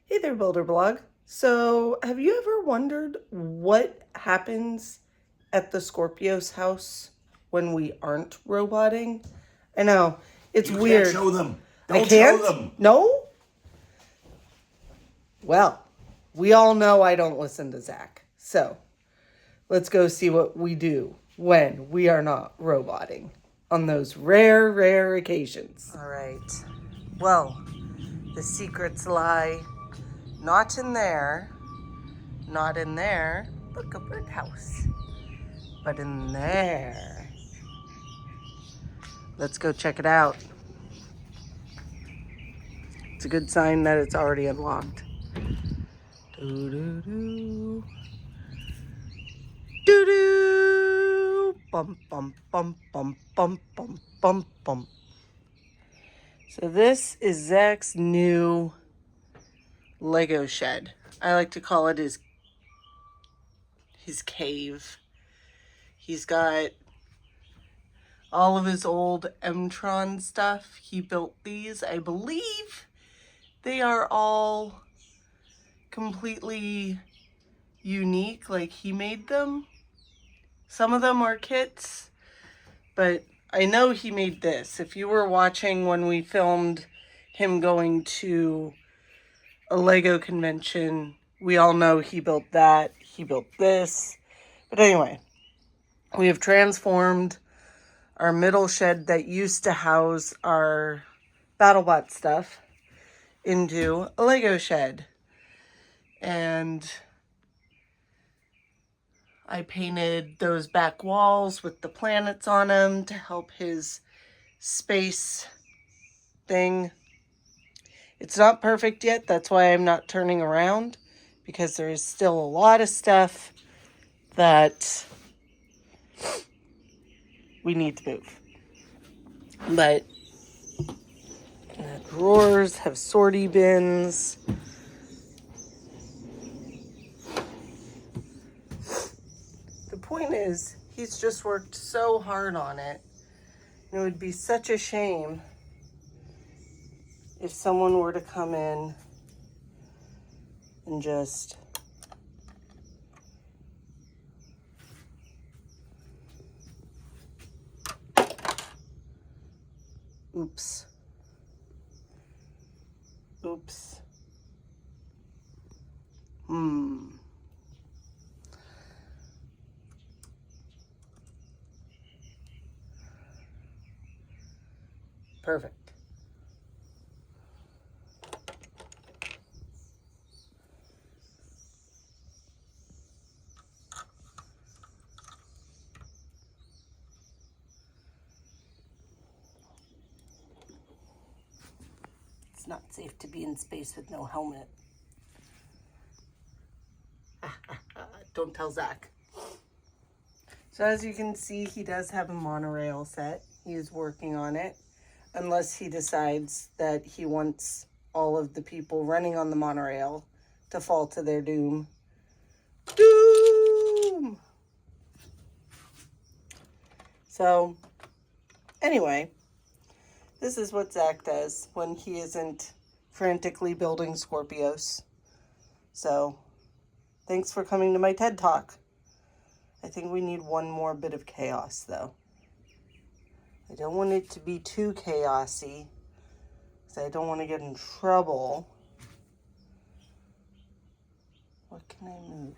Hey there, Builder Blog. So, have you ever wondered what happens at the Skorpios house when we aren't roboting? I know, it's You weird. can't show them. I Don't can't? show them. No? Well, we all know I don't listen to Zach. So, let's go see what we do when we are not roboting on those rare occasions. All right. Well, the secrets lie not in there. Not in there. Look, a birdhouse. But in there. Let's go check it out. It's a good sign that it's already unlocked. Doo-doo-doo. Doo-doo. Bum, bum, bum, bum, bum, bum, bum, bum. So this is Zach's new Lego shed. I like to call it his cave. He's got all of his old M-Tron stuff. He built these. I believe they are all completely unique, like he made them. Some of them are kits, but I know he made this. If you were watching when we filmed him going to a Lego convention, we all know he built that. He built this. But anyway, we have transformed our middle shed that used to house our Battlebot stuff into a Lego shed. And I painted those back walls with the planets on them to help his space thing. It's not perfect yet. That's why I'm not turning around, because there is still a lot of stuff that we need to move. But the drawers have sortie bins. The point is, he's just worked so hard on it. And it would be such a shame if someone were to come in and just oops. Perfect. It's not safe to be in space with no helmet. Don't tell Zach. So as you can see, he does have a monorail set. He is working on it, unless he decides that he wants all of the people running on the monorail to fall to their doom. Doom! So, anyway, this is what Zach does when he isn't frantically building Skorpios. So, thanks for coming to my TED Talk. I think we need one more bit of chaos, though. I don't want it to be too chaosy, because I don't want to get in trouble. What can I move?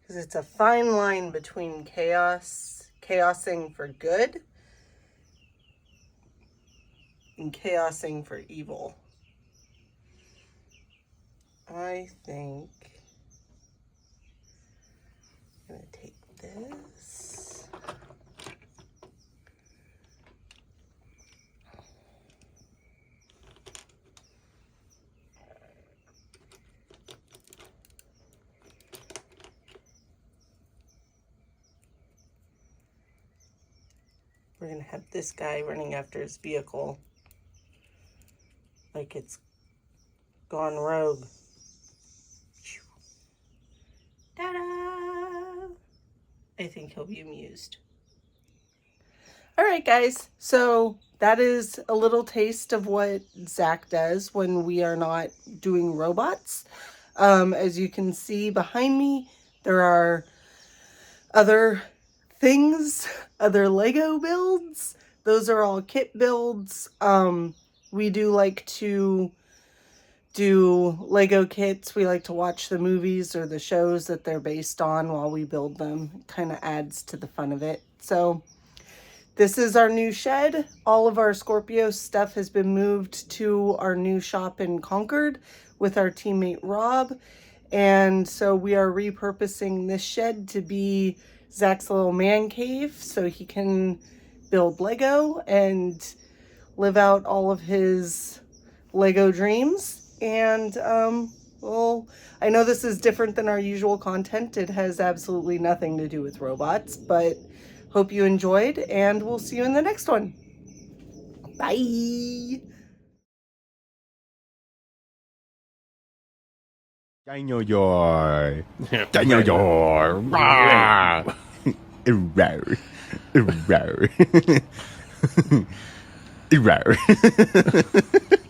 Because it's a fine line between chaosing for good, and chaosing for evil. I think I'm going to take this. We're going to have this guy running after his vehicle like it's gone rogue. Ta-da! I think he'll be amused. All right, guys. So that is a little taste of what Zach does when we are not doing robots. As you can see behind me, there are other things, other Lego builds. Those are all kit builds. We do like to do Lego kits. We like to watch the movies or the shows that they're based on while we build them. It kind of adds to the fun of it. So this is our new shed. All of our Skorpios stuff has been moved to our new shop in Concord with our teammate Rob. And so we are repurposing this shed to be Zach's little man cave so he can build Lego and live out all of his Lego dreams. And well, I know this is different than our usual content. It has absolutely nothing to do with robots, but hope you enjoyed, and we'll see you in the next one. Bye. Daniel Joy. Daniel Joy. Rawr. Rawr. Rawr. Rawr.